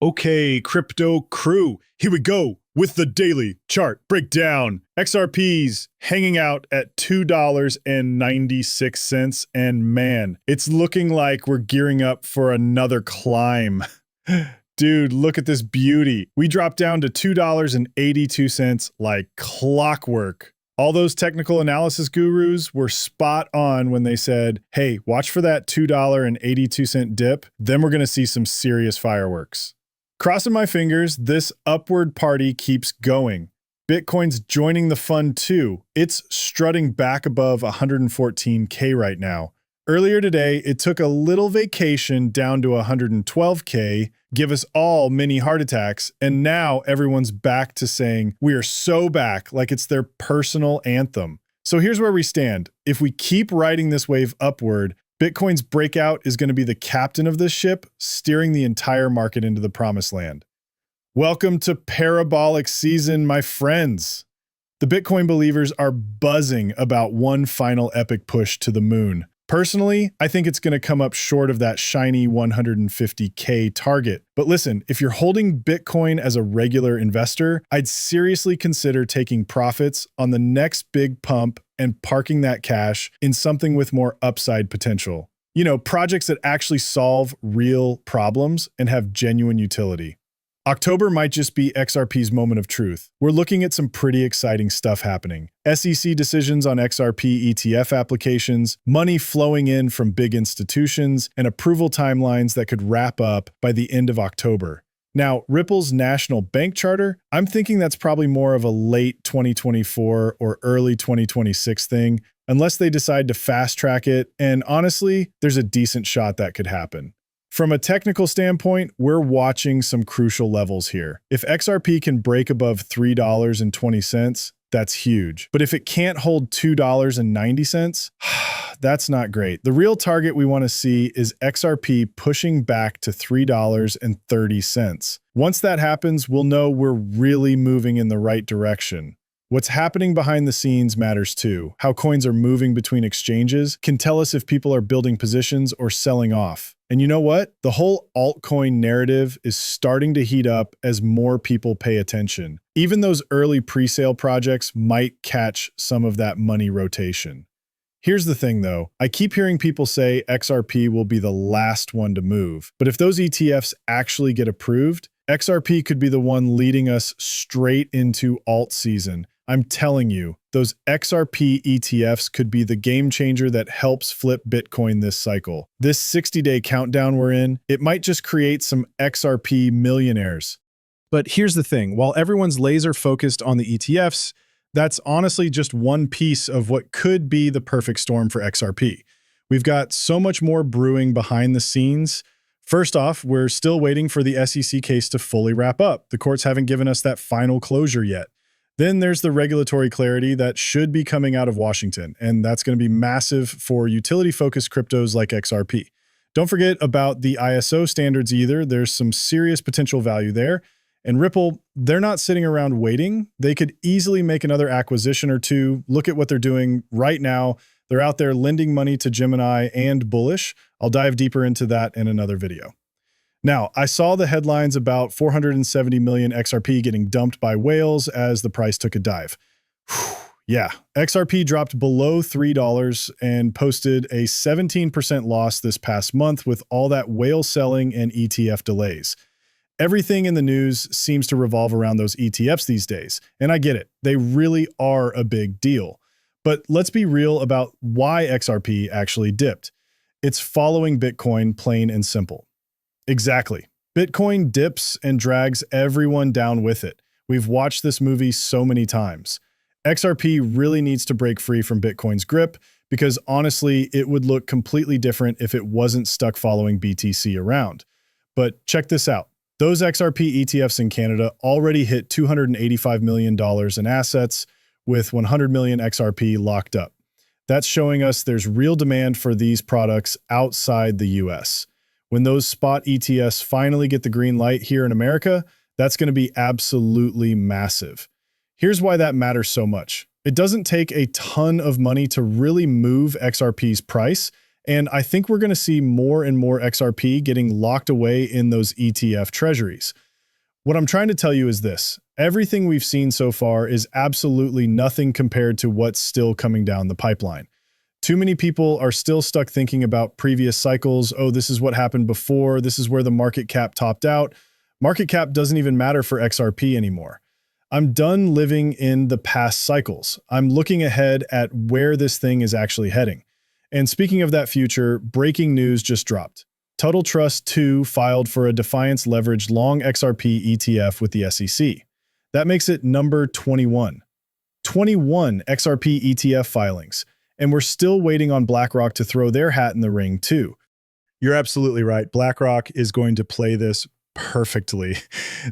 Okay, crypto crew, here we go with the daily chart breakdown. XRP's hanging out at $2.96, and man, it's looking like we're gearing up for another climb. Dude, look at this beauty. We dropped down to $2.82 like clockwork. All those technical analysis gurus were spot on when they said, hey, watch for that $2.82 dip, then we're going to see some serious fireworks. Crossing my fingers, this upward party keeps going. Bitcoin's joining the fun too. It's strutting back above 114K right now. Earlier today, it took a little vacation down to 112K, give us all mini heart attacks, and now everyone's back to saying we are so back, like it's their personal anthem. So here's where we stand. If we keep riding this wave upward, Bitcoin's breakout is going to be the captain of this ship, steering the entire market into the promised land. Welcome to parabolic season, my friends. The Bitcoin believers are buzzing about one final epic push to the moon. Personally, I think it's going to come up short of that shiny 150K target. But listen, if you're holding Bitcoin as a regular investor, I'd seriously consider taking profits on the next big pump and parking that cash in something with more upside potential. You know, projects that actually solve real problems and have genuine utility. October might just be XRP's moment of truth. We're looking at some pretty exciting stuff happening. SEC decisions on XRP ETF applications, money flowing in from big institutions, and approval timelines that could wrap up by the end of October. Now, Ripple's national bank charter, I'm thinking that's probably more of a late 2024 or early 2026 thing, unless they decide to fast track it, and honestly, there's a decent shot that could happen. From a technical standpoint, we're watching some crucial levels here. If XRP can break above $3.20, that's huge. But if it can't hold $2.90, that's not great. The real target we want to see is XRP pushing back to $3.30. Once that happens, we'll know we're really moving in the right direction. What's happening behind the scenes matters too. How coins are moving between exchanges can tell us if people are building positions or selling off. And you know what? The whole altcoin narrative is starting to heat up as more people pay attention. Even those early pre-sale projects might catch some of that money rotation. Here's the thing though, I keep hearing people say XRP will be the last one to move. But if those ETFs actually get approved, XRP could be the one leading us straight into alt season. I'm telling you, those XRP ETFs could be the game changer that helps flip Bitcoin this cycle. This 60-day countdown we're in, it might just create some XRP millionaires. But here's the thing, while everyone's laser focused on the ETFs, that's honestly just one piece of what could be the perfect storm for XRP. We've got so much more brewing behind the scenes. First off, we're still waiting for the SEC case to fully wrap up. The courts haven't given us that final closure yet. Then there's the regulatory clarity that should be coming out of Washington, and that's going to be massive for utility-focused cryptos like XRP. Don't forget about the ISO standards either. There's some serious potential value there. And Ripple, they're not sitting around waiting. They could easily make another acquisition or two. Look at what they're doing right now. They're out there lending money to Gemini and Bullish. I'll dive deeper into that in another video. Now, I saw the headlines about 470 million XRP getting dumped by whales as the price took a dive. Whew, yeah, XRP dropped below $3 and posted a 17% loss this past month with all that whale selling and ETF delays. Everything in the news seems to revolve around those ETFs these days, and I get it. They really are a big deal. But let's be real about why XRP actually dipped. It's following Bitcoin, plain and simple. Exactly. Bitcoin dips and drags everyone down with it. We've watched this movie so many times. XRP really needs to break free from Bitcoin's grip because honestly, it would look completely different if it wasn't stuck following BTC around. But check this out. Those XRP ETFs in Canada already hit $285 million in assets with 100 million XRP locked up. That's showing us there's real demand for these products outside the US. When those spot ETFs finally get the green light here in America, that's going to be absolutely massive. Here's why that matters so much. It doesn't take a ton of money to really move XRP's price, And I think we're going to see more and more XRP getting locked away in those ETF treasuries. What I'm trying to tell you is this. Everything we've seen so far is absolutely nothing compared to what's still coming down the pipeline. Too many people are still stuck thinking about previous cycles. Oh, this is what happened before. This is where the market cap topped out. Market cap doesn't even matter for XRP anymore. I'm done living in the past cycles. I'm looking ahead at where this thing is actually heading. And speaking of that future, breaking news just dropped. Total Trust 2 filed for a defiance leveraged long XRP ETF with the SEC. That makes it number 21. 21 XRP ETF filings. And we're still waiting on BlackRock to throw their hat in the ring too. You're absolutely right. BlackRock is going to play this perfectly.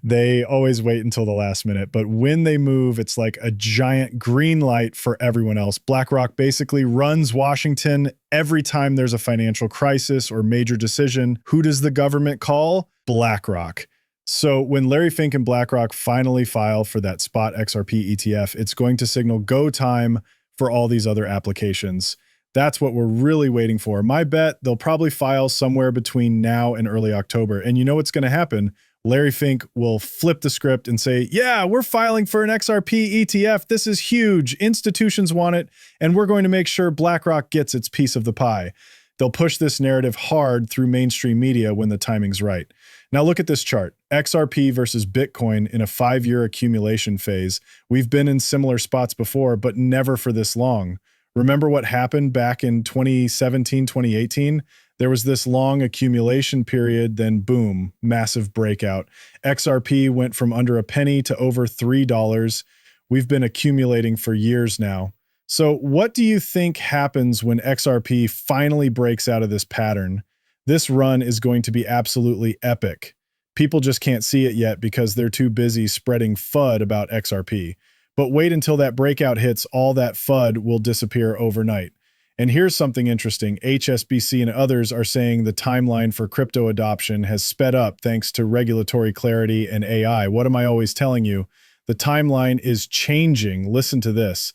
They always wait until the last minute, but when they move, it's like a giant green light for everyone else. BlackRock basically runs Washington every time there's a financial crisis or major decision. Who does the government call? BlackRock. So when Larry Fink and BlackRock finally file for that spot XRP ETF, it's going to signal go time for all these other applications. That's what we're really waiting for. My bet, they'll probably file somewhere between now and early October. And you know what's going to happen? Larry Fink will flip the script and say, yeah, we're filing for an XRP ETF. This is huge. Institutions want it. And we're going to make sure BlackRock gets its piece of the pie. They'll push this narrative hard through mainstream media when the timing's right. Now look at this chart. XRP versus Bitcoin in a 5-year accumulation phase. We've been in similar spots before, but never for this long. Remember what happened back in 2017, 2018? There was this long accumulation period, then boom, massive breakout. XRP went from under a penny to over $3. We've been accumulating for years now. So what do you think happens when XRP finally breaks out of this pattern? This run is going to be absolutely epic. People just can't see it yet because they're too busy spreading FUD about XRP. But wait until that breakout hits, all that FUD will disappear overnight. And here's something interesting. HSBC and others are saying the timeline for crypto adoption has sped up thanks to regulatory clarity and AI. What am I always telling you? The timeline is changing. Listen to this.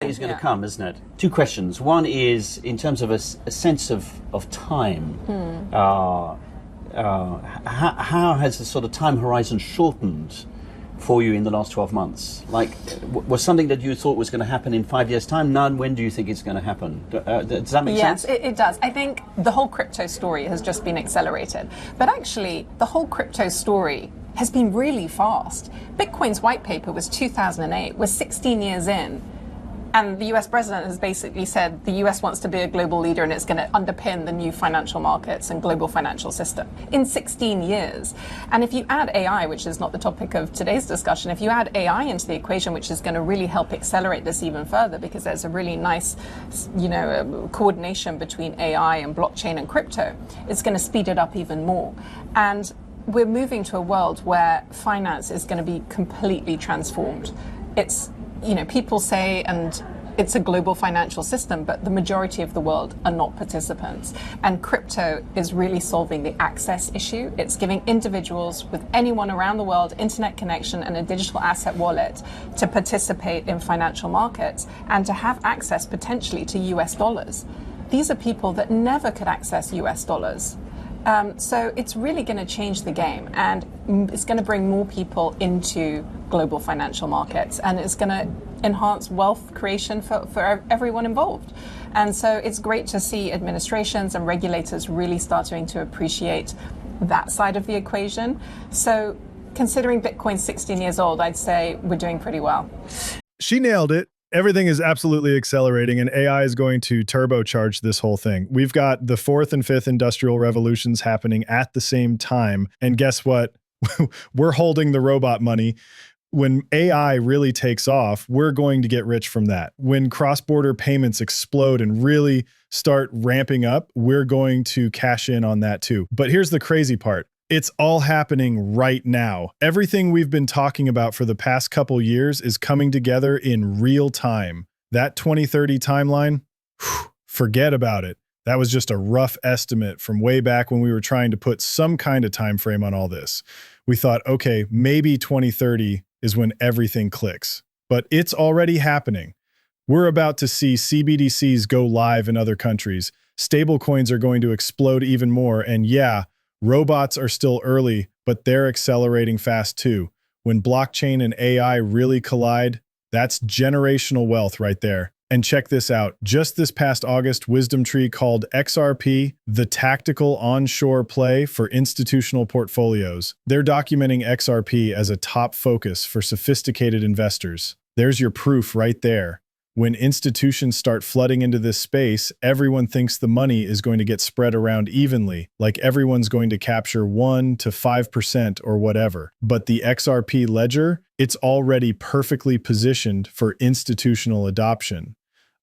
Is going to come, isn't it? Two questions. One is in terms of a sense of time. How has the sort of time horizon shortened for you in the last 12 months? Like, was something that you thought was going to happen in 5 years' time? None. When do you think it's going to happen? Does that make sense? Yes, it does. I think the whole crypto story has just been accelerated. But actually, the whole crypto story has been really fast. Bitcoin's white paper was 2008. We're 16 years in. And the US president has basically said the US wants to be a global leader and it's going to underpin the new financial markets and global financial system in 16 years. And if you add AI, which is not the topic of today's discussion, if you add AI into the equation, which is going to really help accelerate this even further, because there's a really nice, coordination between AI and blockchain and crypto, it's going to speed it up even more. And we're moving to a world where finance is going to be completely transformed. It's people say, and it's a global financial system, but the majority of the world are not participants. And crypto is really solving the access issue. It's giving individuals with anyone around the world internet connection and a digital asset wallet to participate in financial markets and to have access potentially to US dollars. These are people that never could access US dollars. So it's really going to change the game, and it's going to bring more people into global financial markets, and it's going to enhance wealth creation for everyone involved. And so it's great to see administrations and regulators really starting to appreciate that side of the equation. So considering Bitcoin's 16 years old, I'd say we're doing pretty well. She nailed it. Everything is absolutely accelerating, and AI is going to turbocharge this whole thing. We've got the 4th and 5th industrial revolutions happening at the same time. And guess what? We're holding the robot money. When AI really takes off, we're going to get rich from that. When cross-border payments explode and really start ramping up, we're going to cash in on that too. But here's the crazy part. It's all happening right now. Everything we've been talking about for the past couple years is coming together in real time. That 2030 timeline, forget about it. That was just a rough estimate from way back when we were trying to put some kind of time frame on all this. We thought, okay, maybe 2030 is when everything clicks. But it's already happening. We're about to see CBDCs go live in other countries. Stablecoins are going to explode even more. And yeah, robots are still early, but they're accelerating fast too. When blockchain and AI really collide, that's generational wealth right there. And check this out. Just this past August, WisdomTree called XRP the tactical onshore play for institutional portfolios. They're documenting XRP as a top focus for sophisticated investors. There's your proof right there. When institutions start flooding into this space, everyone thinks the money is going to get spread around evenly, like everyone's going to capture 1 to 5% or whatever. But the XRP ledger, it's already perfectly positioned for institutional adoption.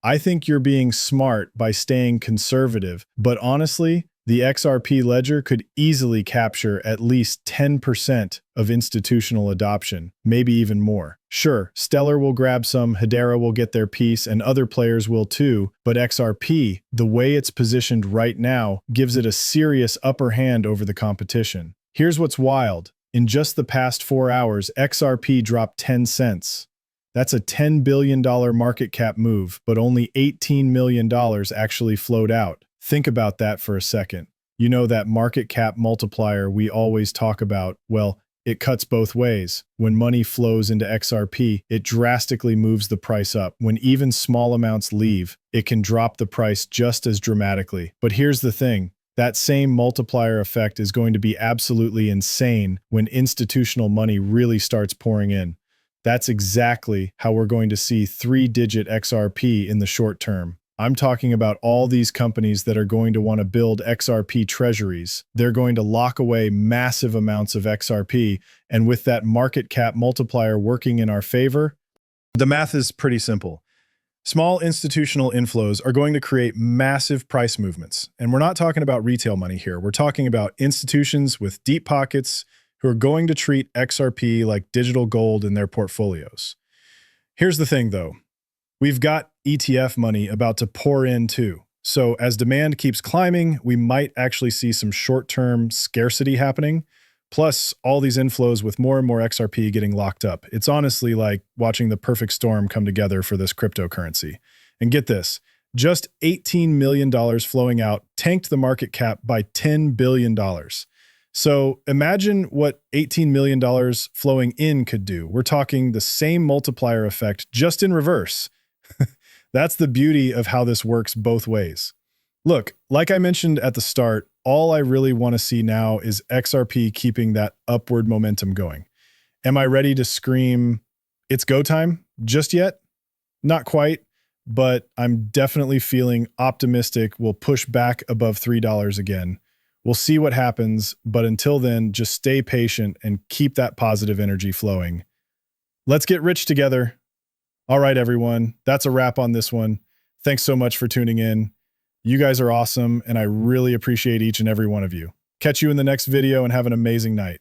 I think you're being smart by staying conservative, but honestly, the XRP ledger could easily capture at least 10% of institutional adoption, maybe even more. Sure, Stellar will grab some, Hedera will get their piece, and other players will too, but XRP, the way it's positioned right now, gives it a serious upper hand over the competition. Here's what's wild. In just the past 4 hours, XRP dropped 10 cents. That's a $10 billion market cap move, but only $18 million actually flowed out. Think about that for a second. You know that market cap multiplier we always talk about? Well, it cuts both ways. When money flows into XRP, it drastically moves the price up. When even small amounts leave, it can drop the price just as dramatically. But here's the thing. That same multiplier effect is going to be absolutely insane when institutional money really starts pouring in. That's exactly how we're going to see 3-digit XRP in the short term. I'm talking about all these companies that are going to want to build XRP treasuries. They're going to lock away massive amounts of XRP, and with that market cap multiplier working in our favor, the math is pretty simple. Small institutional inflows are going to create massive price movements. And we're not talking about retail money here. We're talking about institutions with deep pockets who are going to treat XRP like digital gold in their portfolios. Here's the thing, though. We've got ETF money about to pour in too. So as demand keeps climbing, we might actually see some short-term scarcity happening. Plus, all these inflows with more and more XRP getting locked up. It's honestly like watching the perfect storm come together for this cryptocurrency. And get this, just $18 million flowing out tanked the market cap by $10 billion. So imagine what $18 million flowing in could do. We're talking the same multiplier effect, just in reverse. That's the beauty of how this works both ways. Look, like I mentioned at the start, all I really want to see now is XRP keeping that upward momentum going. Am I ready to scream, it's go time just yet? Not quite, but I'm definitely feeling optimistic we'll push back above $3 again. We'll see what happens, but until then, just stay patient and keep that positive energy flowing. Let's get rich together. All right, everyone, that's a wrap on this one. Thanks so much for tuning in. You guys are awesome, and I really appreciate each and every one of you. Catch you in the next video and have an amazing night.